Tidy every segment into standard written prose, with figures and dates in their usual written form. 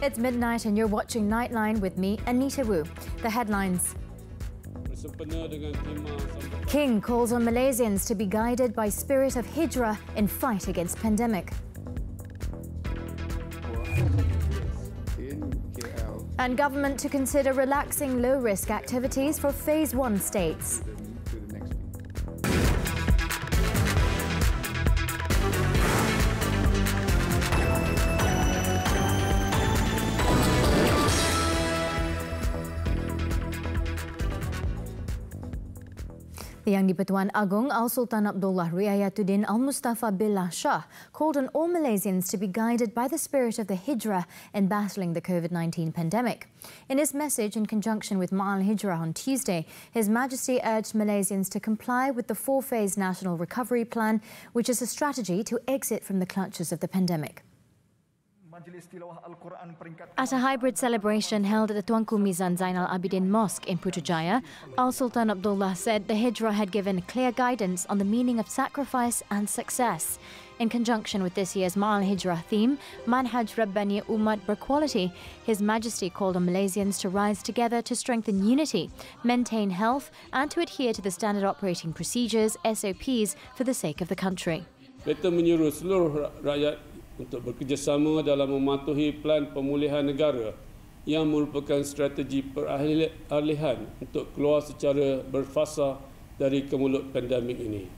It's midnight and you're watching Nightline with me, Anita. The headlines. King calls on Malaysians to be guided by spirit of hijrah in fight against pandemic. And government to consider relaxing low-risk activities for Phase 1 states. The Yang di-Pertuan Agong Al-Sultan Abdullah Riayatuddin Al-Mustafa Billah Shah called on all Malaysians to be guided by the spirit of the hijrah in battling the COVID-19 pandemic. In his message in conjunction with Ma'al Hijrah on Tuesday, His Majesty urged Malaysians to comply with the 4-phase National Recovery Plan, which is a strategy to exit from the clutches of the pandemic. At a hybrid celebration held at the Tuanku Mizan Zainal Abidin Mosque in Putrajaya, Al-Sultan Abdullah said the Hijrah had given clear guidance on the meaning of sacrifice and success. In conjunction with this year's Ma'al Hijrah theme, Manhaj Rabbani Umat Berquality, His Majesty called on Malaysians to rise together to strengthen unity, maintain health and to adhere to the standard operating procedures, SOPs, for the sake of the country. Kita menyuruh seluruh rakyat untuk bekerjasama dalam mematuhi plan pemulihan negara yang merupakan strategi peralihan untuk keluar secara berfasa dari kemulut pandemik ini.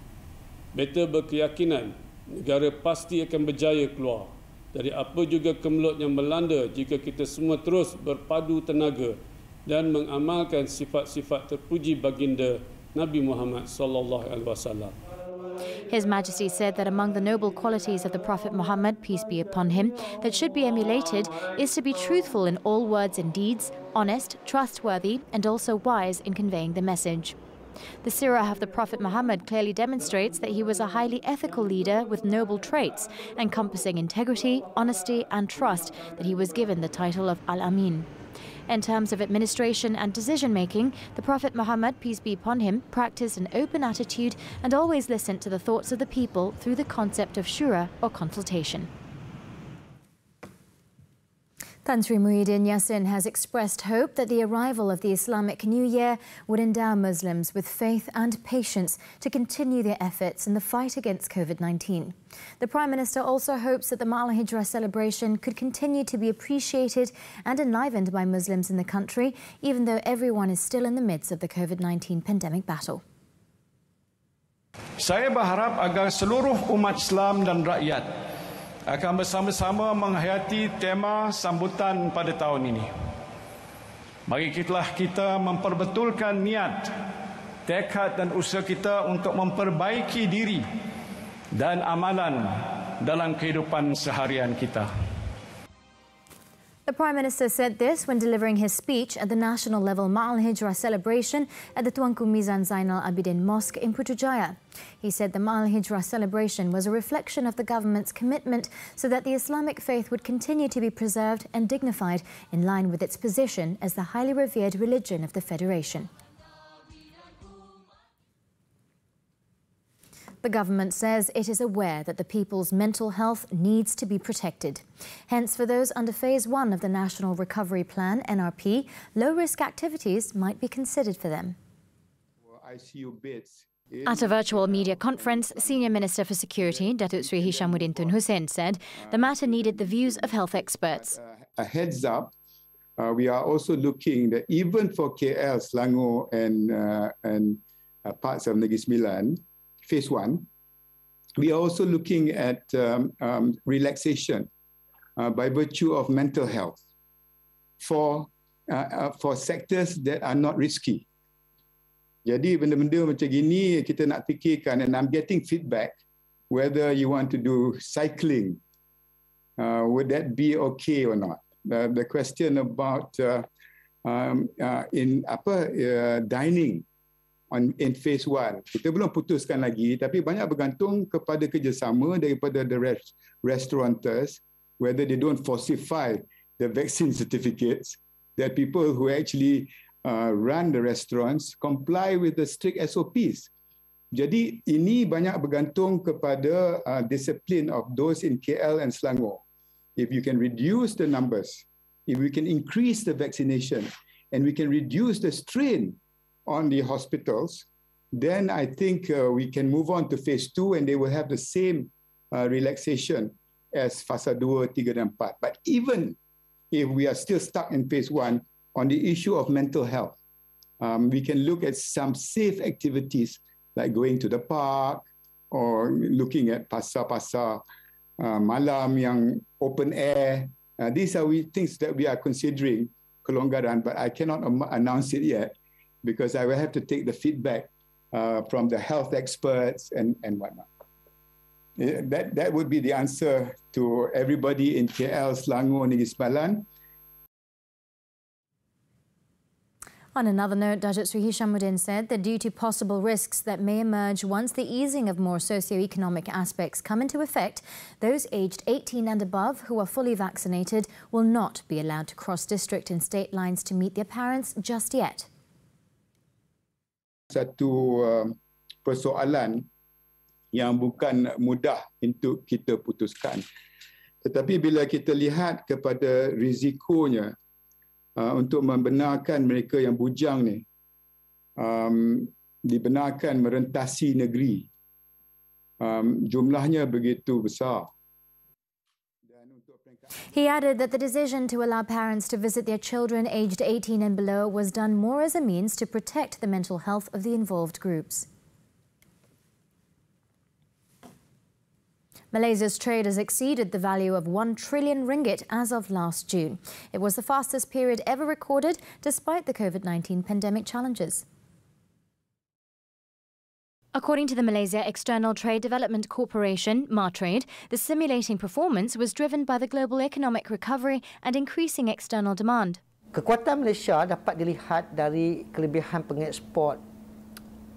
Beta berkeyakinan negara pasti akan berjaya keluar dari apa juga kemulut yang melanda jika kita semua terus berpadu tenaga dan mengamalkan sifat-sifat terpuji baginda Nabi Muhammad SAW. His Majesty said that among the noble qualities of the Prophet Muhammad, peace be upon him, that should be emulated is to be truthful in all words and deeds, honest, trustworthy, and also wise in conveying the message. The Sirah of the Prophet Muhammad clearly demonstrates that he was a highly ethical leader with noble traits, encompassing integrity, honesty, and trust, that he was given the title of Al-Amin. In terms of administration and decision-making, the Prophet Muhammad, peace be upon him, practiced an open attitude and always listened to the thoughts of the people through the concept of shura or consultation. Tan Sri Muhyiddin Yassin has expressed hope that the arrival of the Islamic New Year would endow Muslims with faith and patience to continue their efforts in the fight against COVID-19. The Prime Minister also hopes that the Ma'al Hijrah celebration could continue to be appreciated and enlivened by Muslims in the country, even though everyone is still in the midst of the COVID-19 pandemic battle. Saya berharap agar seluruh umat Islam dan rakyat akan bersama-sama menghayati tema sambutan pada tahun ini. Mari kita memperbetulkan niat, tekad dan usaha kita untuk memperbaiki diri dan amalan dalam kehidupan seharian kita. The Prime Minister said this when delivering his speech at the national level Ma'al Hijrah celebration at the Tuanku Mizan Zainal Abidin Mosque in Putrajaya. He said the Ma'al Hijrah celebration was a reflection of the government's commitment so that the Islamic faith would continue to be preserved and dignified in line with its position as the highly revered religion of the Federation. The government says it is aware that the people's mental health needs to be protected. Hence, for those under Phase 1 of the National Recovery Plan, NRP, low-risk activities might be considered for them. At a virtual media conference, Senior Minister for Security, Datuk Sri Hishamuddin Tun Hussein, said the matter needed the views of health experts. A heads up, we are also looking that even for KL, Selangor and parts of Negeri Sembilan, Phase 1, we are also looking at relaxation by virtue of mental health for sectors that are not risky. Jadi benda-benda macam gini kita nak fikirkan, and I'm getting feedback whether you want to do cycling, would that be okay or not? The question about dining in Phase 1. Kita belum putuskan lagi, tapi banyak bergantung kepada kerjasama daripada the restaurateurs, whether they don't falsify the vaccine certificates, that people who actually run the restaurants comply with the strict SOPs. Jadi ini banyak bergantung kepada disiplin of those in KL and Selangor. If you can reduce the numbers if we can increase the vaccination and we can reduce the strain on the hospitals, then I think we can move on to phase 2 and they will have the same relaxation as fasa 2, 3 dan 4. But even if we are still stuck in phase 1 on the issue of mental health, we can look at some safe activities like going to the park or looking at pasar-pasar malam yang open air. These are things that we are considering kelonggaran, but I cannot announce it yet because I will have to take the feedback from the health experts and whatnot. That would be the answer to everybody in KL, Selangor, Negeri Sembilan. On another note, Datuk Sri Hishamuddin said that due to possible risks that may emerge once the easing of more socio-economic aspects come into effect, those aged 18 and above who are fully vaccinated will not be allowed to cross district and state lines to meet their parents just yet. Satu persoalan yang bukan mudah untuk kita putuskan. Tetapi bila kita lihat kepada risikonya untuk membenarkan mereka yang bujang ni dibenarkan merentasi negeri, jumlahnya begitu besar. He added that the decision to allow parents to visit their children aged 18 and below was done more as a means to protect the mental health of the involved groups. Malaysia's trade has exceeded the value of 1 trillion ringgit as of last June. It was the fastest period ever recorded despite the COVID-19 pandemic challenges. According to the Malaysia External Trade Development Corporation, MATRADE, the simulating performance was driven by the global economic recovery and increasing external demand. Kekuatan Malaysia dapat dilihat dari kelebihan pengeksport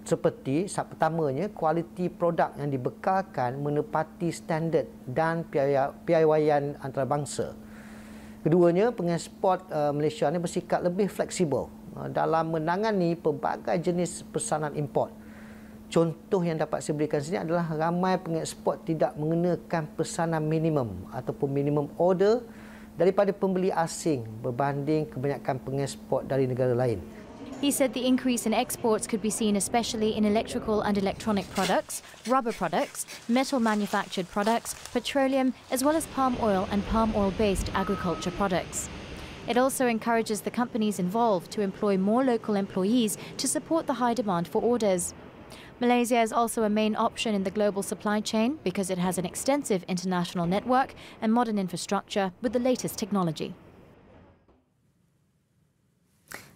seperti pertamanya kualiti produk yang dibekalkan menepati standard dan piawaian antarabangsa. Keduanya, pengeksport Malaysia ini bersikap lebih fleksibel dalam menangani pelbagai jenis pesanan import. Contoh yang dapat saya berikan sini adalah ramai pengeksport tidak mengenakan pesanan minimum ataupun minimum order daripada pembeli asing berbanding kebanyakan pengeksport dari negara lain. He said the increase in exports could be seen especially in electrical and electronic products, rubber products, metal manufactured products, petroleum, as well as palm oil and palm oil-based agriculture products. It also encourages the companies involved to employ more local employees to support the high demand for orders. Malaysia is also a main option in the global supply chain because it has an extensive international network and modern infrastructure with the latest technology.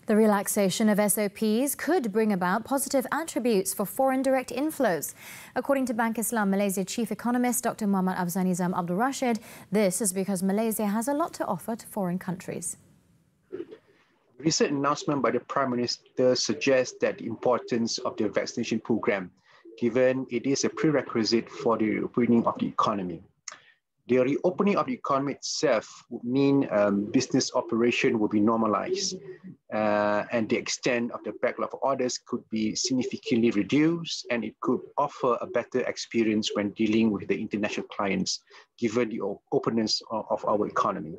The relaxation of SOPs could bring about positive attributes for foreign direct inflows. According to Bank Islam Malaysia Chief Economist Dr. Muhammad Afzanizam Abdul Rashid, this is because Malaysia has a lot to offer to foreign countries. The recent announcement by the Prime Minister suggests that the importance of the vaccination program, given it is a prerequisite for the reopening of the economy. The reopening of the economy itself would mean business operation will be normalized and the extent of the backlog of orders could be significantly reduced, and it could offer a better experience when dealing with the international clients, given the openness of our economy.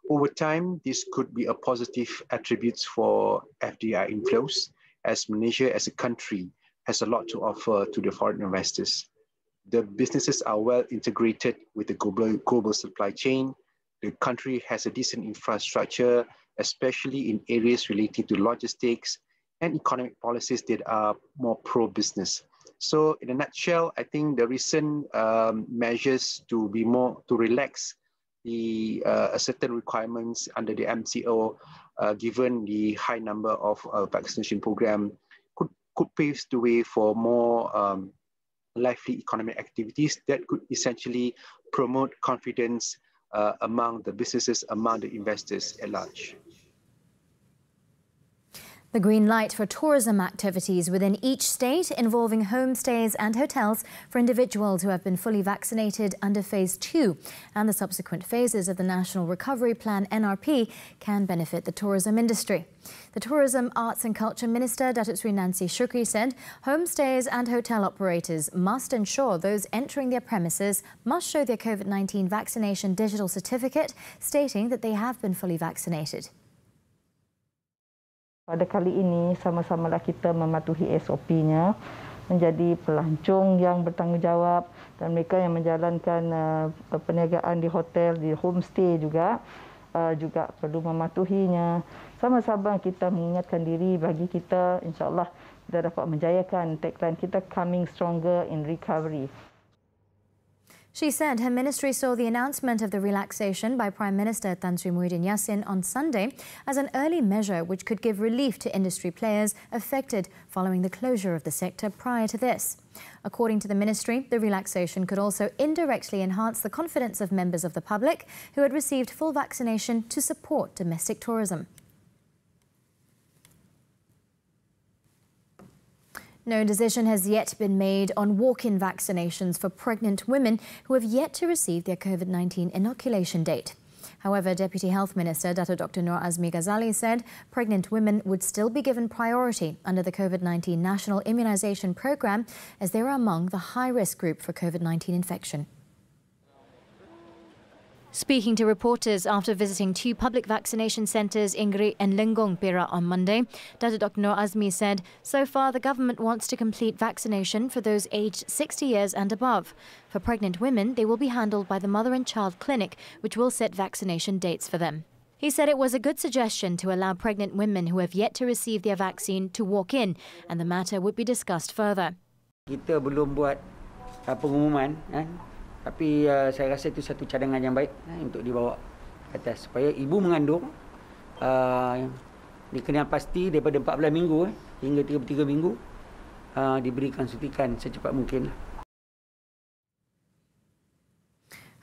Over time, this could be a positive attribute for FDI inflows, as Malaysia as a country has a lot to offer to the foreign investors. The businesses are well integrated with the global supply chain. The country has a decent infrastructure, especially in areas related to logistics and economic policies that are more pro-business. So in a nutshell, I think the recent measures to relax the certain requirements under the MCO, given the high number of vaccination program, could pave the way for more lively economic activities that could essentially promote confidence among the businesses, among the investors at large. The green light for tourism activities within each state involving homestays and hotels for individuals who have been fully vaccinated under Phase 2 and the subsequent phases of the National Recovery Plan NRP can benefit the tourism industry. The Tourism, Arts and Culture Minister, Datuk Sri Nancy Shukri, said homestays and hotel operators must ensure those entering their premises must show their COVID-19 vaccination digital certificate stating that they have been fully vaccinated. Pada kali ini, sama-samalah kita mematuhi SOP-nya, menjadi pelancong yang bertanggungjawab dan mereka yang menjalankan perniagaan di hotel, di homestay juga perlu mematuhinya. Sama-sama kita mengingatkan diri bagi kita, insyaAllah kita dapat menjayakan tagline kita, Coming Stronger in Recovery. She said her ministry saw the announcement of the relaxation by Prime Minister Tan Sri Muhyiddin Yassin on Sunday as an early measure which could give relief to industry players affected following the closure of the sector prior to this. According to the ministry, the relaxation could also indirectly enhance the confidence of members of the public who had received full vaccination to support domestic tourism. No decision has yet been made on walk-in vaccinations for pregnant women who have yet to receive their COVID-19 inoculation date. However, Deputy Health Minister Dr. Nur Azmi Ghazali said pregnant women would still be given priority under the COVID-19 National Immunisation Programme as they are among the high-risk group for COVID-19 infection. Speaking to reporters after visiting 2 public vaccination centres in Gri and Lenggong, Perak on Monday, Dr. Nur Azmi said, so far the government wants to complete vaccination for those aged 60 years and above. For pregnant women, they will be handled by the Mother and Child Clinic, which will set vaccination dates for them. He said it was a good suggestion to allow pregnant women who have yet to receive their vaccine to walk in, and the matter would be discussed further. Kita belum buat pengumuman, tapi saya rasa itu satu cadangan yang baik untuk dibawa ke atas supaya ibu mengandung dikenal pasti daripada 14 minggu hingga 33 minggu diberikan suntikan secepat mungkin.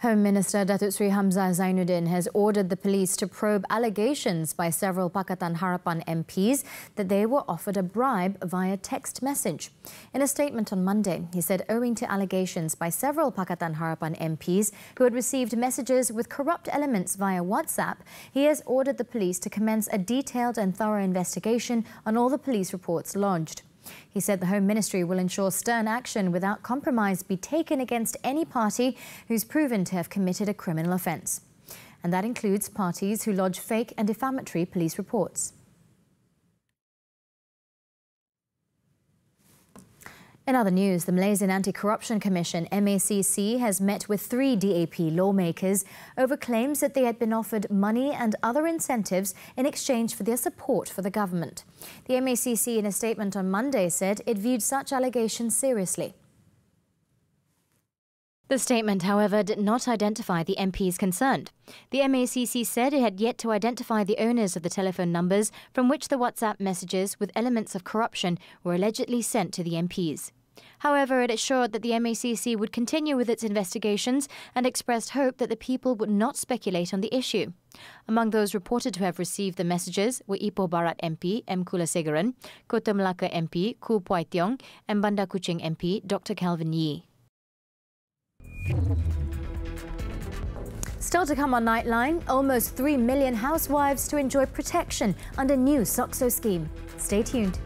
Home Minister Datuk Sri Hamzah Zainuddin has ordered the police to probe allegations by several Pakatan Harapan MPs that they were offered a bribe via text message. In a statement on Monday, he said owing to allegations by several Pakatan Harapan MPs who had received messages with corrupt elements via WhatsApp, he has ordered the police to commence a detailed and thorough investigation on all the police reports lodged. He said the Home Ministry will ensure stern action without compromise be taken against any party who's proven to have committed a criminal offence. And that includes parties who lodge fake and defamatory police reports. In other news, the Malaysian Anti-Corruption Commission, MACC, has met with 3 DAP lawmakers over claims that they had been offered money and other incentives in exchange for their support for the government. The MACC, in a statement on Monday, said it viewed such allegations seriously. The statement, however, did not identify the MPs concerned. The MACC said it had yet to identify the owners of the telephone numbers from which the WhatsApp messages with elements of corruption were allegedly sent to the MPs. However, it assured that the MACC would continue with its investigations and expressed hope that the people would not speculate on the issue. Among those reported to have received the messages were Ipoh Barat MP M. Kulasegaran, Kota Melaka MP Ku Puai Tiong and Bandar Kuching MP Dr. Calvin Yee. Still to come on Nightline, almost 3 million housewives to enjoy protection under new SOXO scheme. Stay tuned.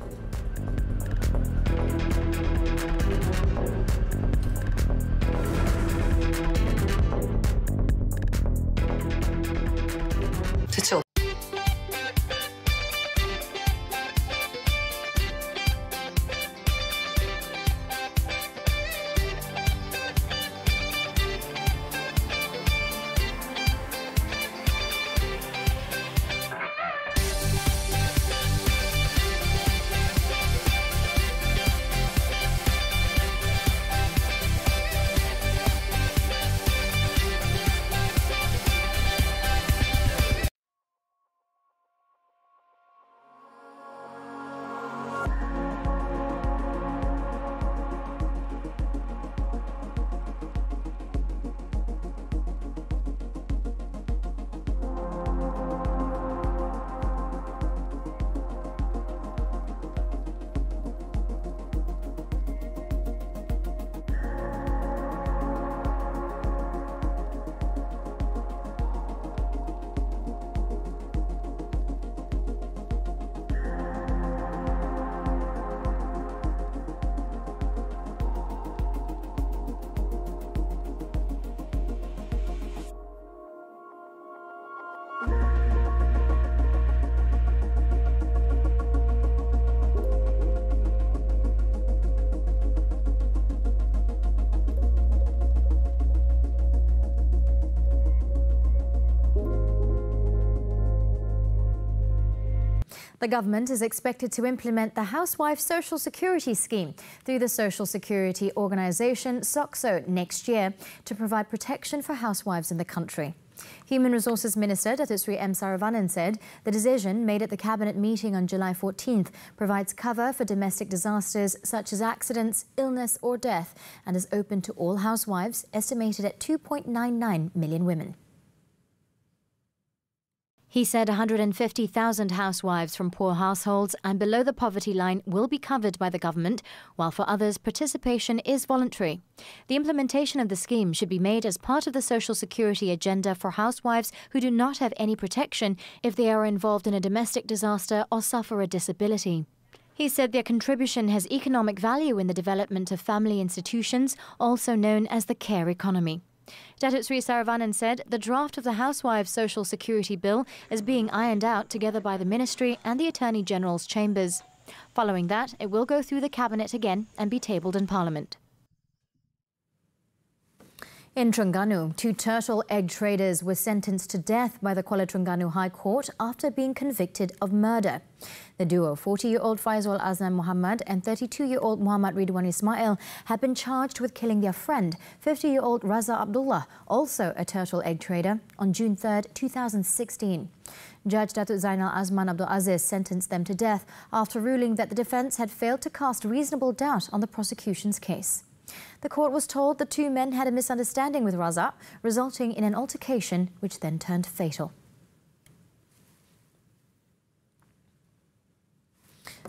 The government is expected to implement the Housewife Social Security Scheme through the Social Security Organisation SOCSO next year to provide protection for housewives in the country. Human Resources Minister Datuk Sri M. Saravanan said the decision made at the Cabinet meeting on July 14th provides cover for domestic disasters such as accidents, illness or death and is open to all housewives, estimated at 2.99 million women. He said 150,000 housewives from poor households and below the poverty line will be covered by the government, while for others participation is voluntary. The implementation of the scheme should be made as part of the Social Security agenda for housewives who do not have any protection if they are involved in a domestic disaster or suffer a disability. He said their contribution has economic value in the development of family institutions, also known as the care economy. Datuk Sri Saravanan said the draft of the Housewives Social Security Bill is being ironed out together by the Ministry and the Attorney General's chambers. Following that, it will go through the Cabinet again and be tabled in Parliament. In Terengganu, 2 turtle egg traders were sentenced to death by the Kuala Terengganu High Court after being convicted of murder. The duo, 40-year-old Faizul Azlan Muhammad and 32-year-old Muhammad Ridwan Ismail, had been charged with killing their friend, 50-year-old Raza Abdullah, also a turtle egg trader, on June 3, 2016. Judge Datuk Zainal Azman Abdul Aziz sentenced them to death after ruling that the defence had failed to cast reasonable doubt on the prosecution's case. The court was told the 2 men had a misunderstanding with Raza, resulting in an altercation which then turned fatal.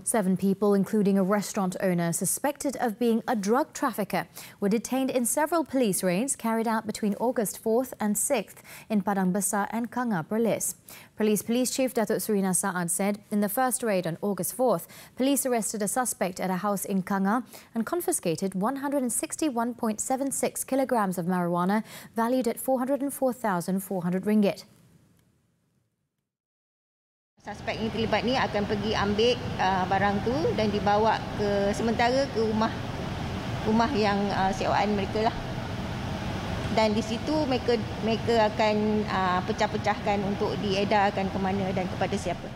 7 people, including a restaurant owner suspected of being a drug trafficker, were detained in several police raids carried out between August 4th and 6th in Padang Besar and Kanga, Perlis. Police Chief Datuk Surina Saad said in the first raid on August 4th, police arrested a suspect at a house in Kanga and confiscated 161.76 kilograms of marijuana valued at 404,400 ringgit. Suspek yang terlibat ni akan pergi ambil barang tu dan dibawa ke sementara ke rumah yang sewaan mereka lah. Dan di situ mereka akan pecah-pecahkan untuk diedarkan ke mana dan kepada siapa.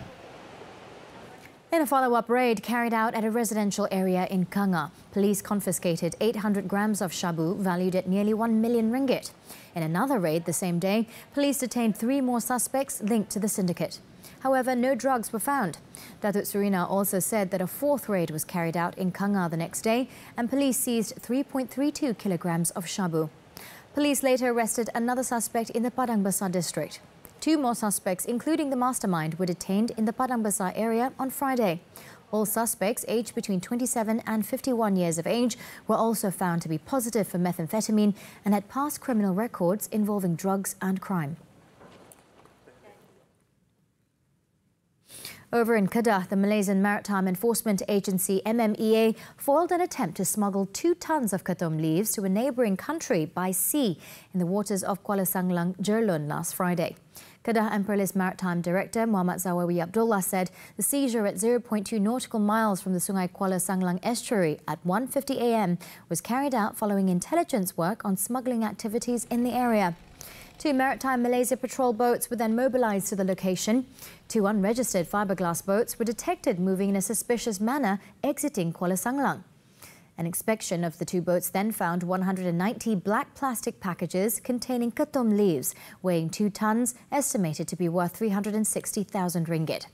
In a follow-up raid carried out at a residential area in Kanga, police confiscated 800 grams of shabu valued at nearly 1 million ringgit. In another raid the same day, police detained 3 more suspects linked to the syndicate. However, no drugs were found. Datuk Surina also said that a 4th raid was carried out in Kanga the next day and police seized 3.32 kilograms of shabu. Police later arrested another suspect in the Padang Besar district. 2 more suspects, including the mastermind, were detained in the Padang Besar area on Friday. All suspects, aged between 27 and 51 years of age, were also found to be positive for methamphetamine and had past criminal records involving drugs and crime. Over in Kedah, the Malaysian Maritime Enforcement Agency MMEA foiled an attempt to smuggle 2 tons of ketum leaves to a neighbouring country by sea in the waters of Kuala Sanglang, Jerlun last Friday. Kedah and Perlis Maritime Director Muhammad Zawawi Abdullah said the seizure at 0.2 nautical miles from the Sungai Kuala Sanglang estuary at 1:50 a.m. was carried out following intelligence work on smuggling activities in the area. 2 Maritime Malaysia patrol boats were then mobilised to the location. 2 unregistered fiberglass boats were detected moving in a suspicious manner exiting Kuala Sanglang. An inspection of the 2 boats then found 190 black plastic packages containing ketum leaves, weighing 2 tons, estimated to be worth 360,000 ringgit.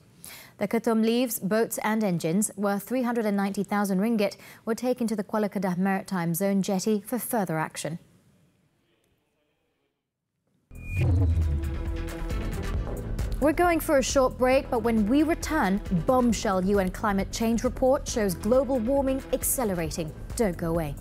The ketum leaves, boats and engines, worth 390,000 ringgit, were taken to the Kuala Kedah Maritime Zone jetty for further action. We're going for a short break, but when we return, bombshell UN climate change report shows global warming accelerating. Don't go away.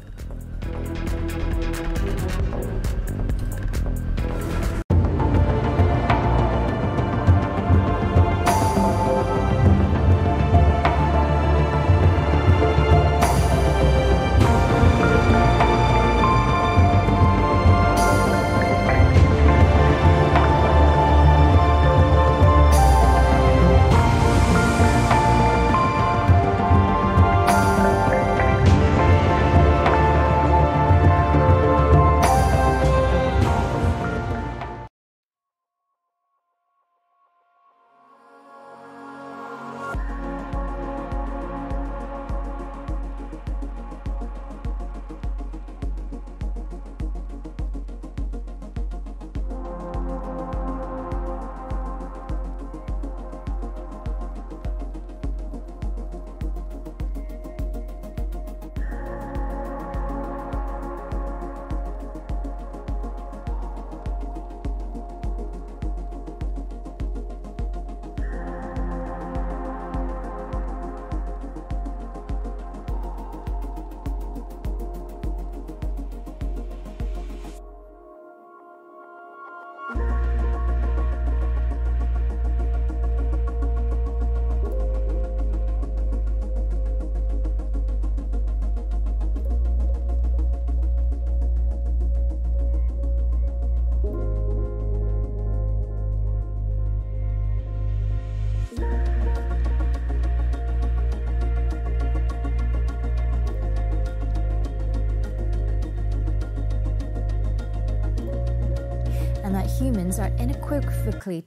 humans are unequivocally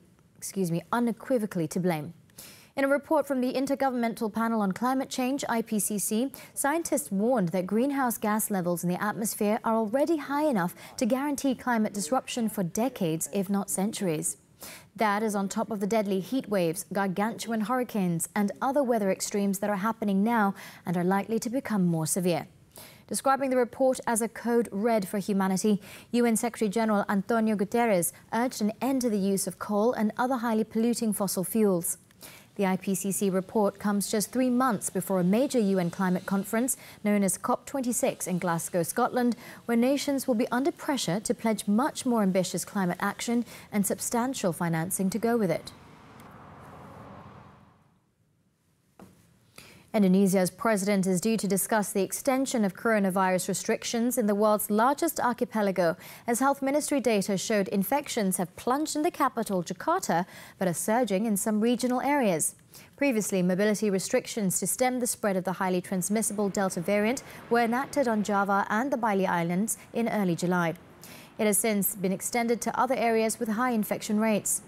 to blame. In a report from the Intergovernmental Panel on Climate Change, IPCC, scientists warned that greenhouse gas levels in the atmosphere are already high enough to guarantee climate disruption for decades, if not centuries. That is on top of the deadly heat waves, gargantuan hurricanes and other weather extremes that are happening now and are likely to become more severe. Describing the report as a code red for humanity, UN Secretary-General Antonio Guterres urged an end to the use of coal and other highly polluting fossil fuels. The IPCC report comes just 3 months before a major UN climate conference known as COP26 in Glasgow, Scotland, where nations will be under pressure to pledge much more ambitious climate action and substantial financing to go with it. Indonesia's president is due to discuss the extension of coronavirus restrictions in the world's largest archipelago, as health ministry data showed infections have plunged in the capital, Jakarta, but are surging in some regional areas. Previously, mobility restrictions to stem the spread of the highly transmissible Delta variant were enacted on Java and the Bali Islands in early July. It has since been extended to other areas with high infection rates.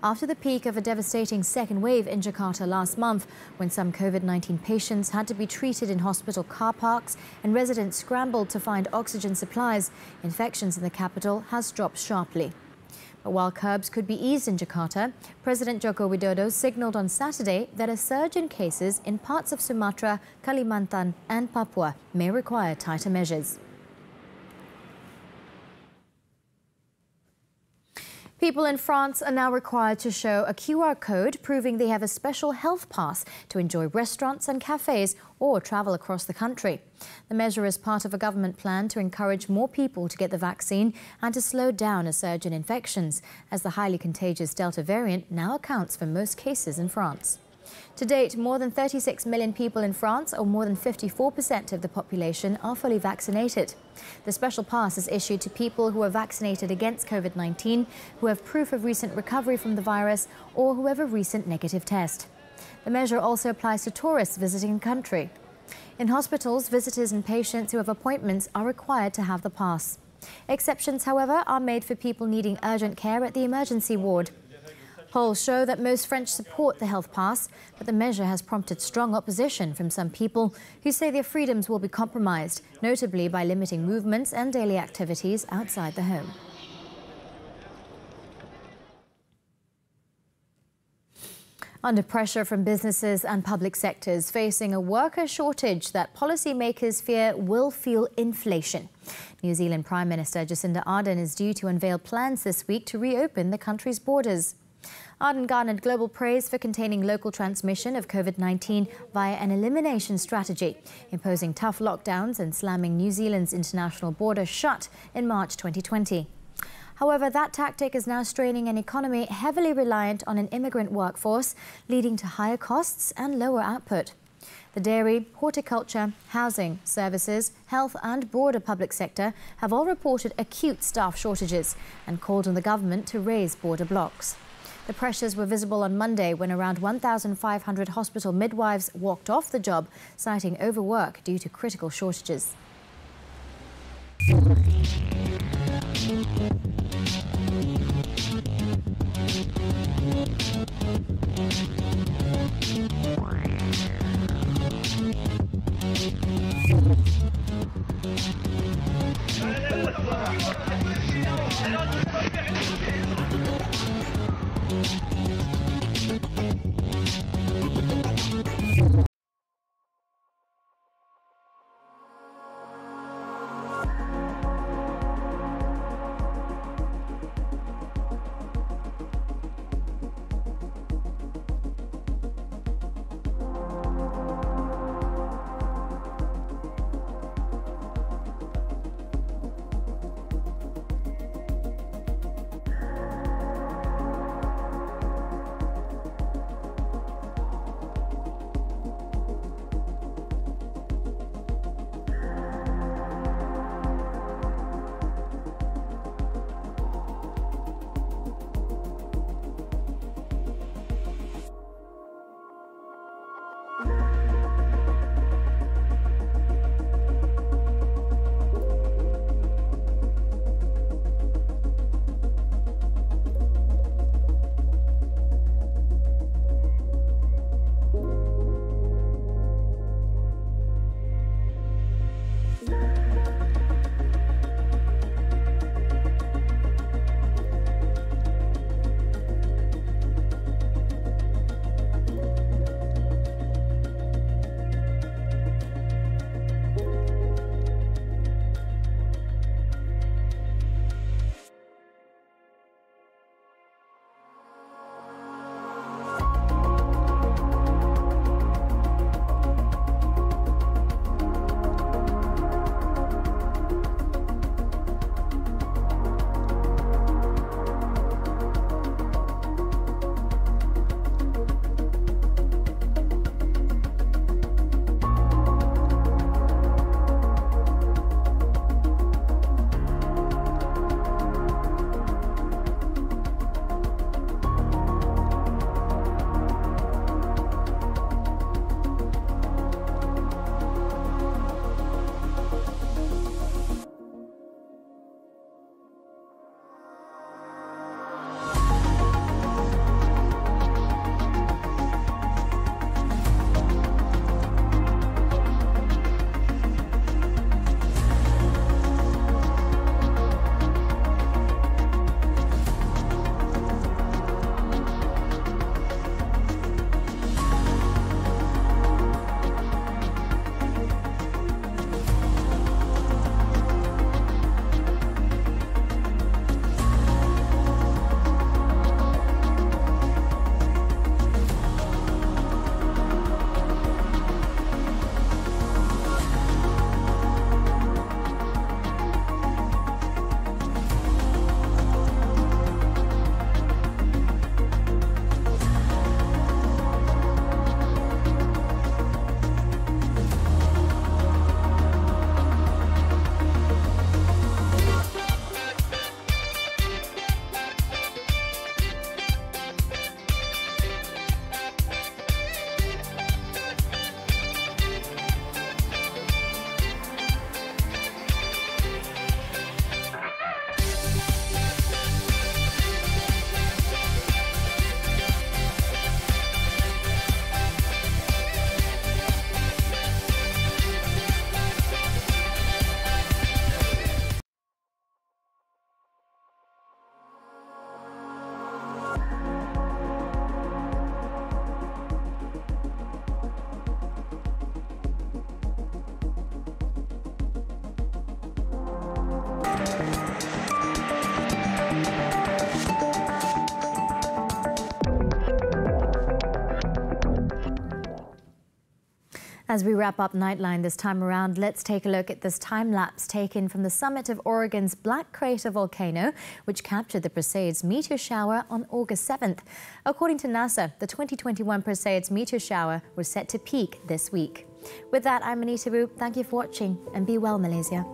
After the peak of a devastating second wave in Jakarta last month, when some COVID-19 patients had to be treated in hospital car parks and residents scrambled to find oxygen supplies, infections in the capital has dropped sharply. But while curbs could be eased in Jakarta, President Joko Widodo signalled on Saturday that a surge in cases in parts of Sumatra, Kalimantan and Papua may require tighter measures. People in France are now required to show a QR code proving they have a special health pass to enjoy restaurants and cafes or travel across the country. The measure is part of a government plan to encourage more people to get the vaccine and to slow down a surge in infections, as the highly contagious Delta variant now accounts for most cases in France. To date, more than 36 million people in France, or more than 54% of the population, are fully vaccinated. The special pass is issued to people who are vaccinated against COVID-19, who have proof of recent recovery from the virus, or who have a recent negative test. The measure also applies to tourists visiting the country. In hospitals, visitors and patients who have appointments are required to have the pass. Exceptions, however, are made for people needing urgent care at the emergency ward. Polls show that most French support the health pass, but the measure has prompted strong opposition from some people who say their freedoms will be compromised, notably by limiting movements and daily activities outside the home. Under pressure from businesses and public sectors facing a worker shortage that policymakers fear will fuel inflation. New Zealand Prime Minister Jacinda Ardern is due to unveil plans this week to reopen the country's borders. Ardern garnered global praise for containing local transmission of COVID-19 via an elimination strategy, imposing tough lockdowns and slamming New Zealand's international border shut in March 2020. However, that tactic is now straining an economy heavily reliant on an immigrant workforce, leading to higher costs and lower output. The dairy, horticulture, housing, services, health and broader public sector have all reported acute staff shortages and called on the government to raise border blocks. The pressures were visible on Monday when around 1,500 hospital midwives walked off the job, citing overwork due to critical shortages. As we wrap up Nightline this time around, let's take a look at this time-lapse taken from the summit of Oregon's Black Crater volcano, which captured the Perseids meteor shower on August 7th. According to NASA, the 2021 Perseids meteor shower was set to peak this week. With that, I'm Anita. Thank you for watching and be well, Malaysia.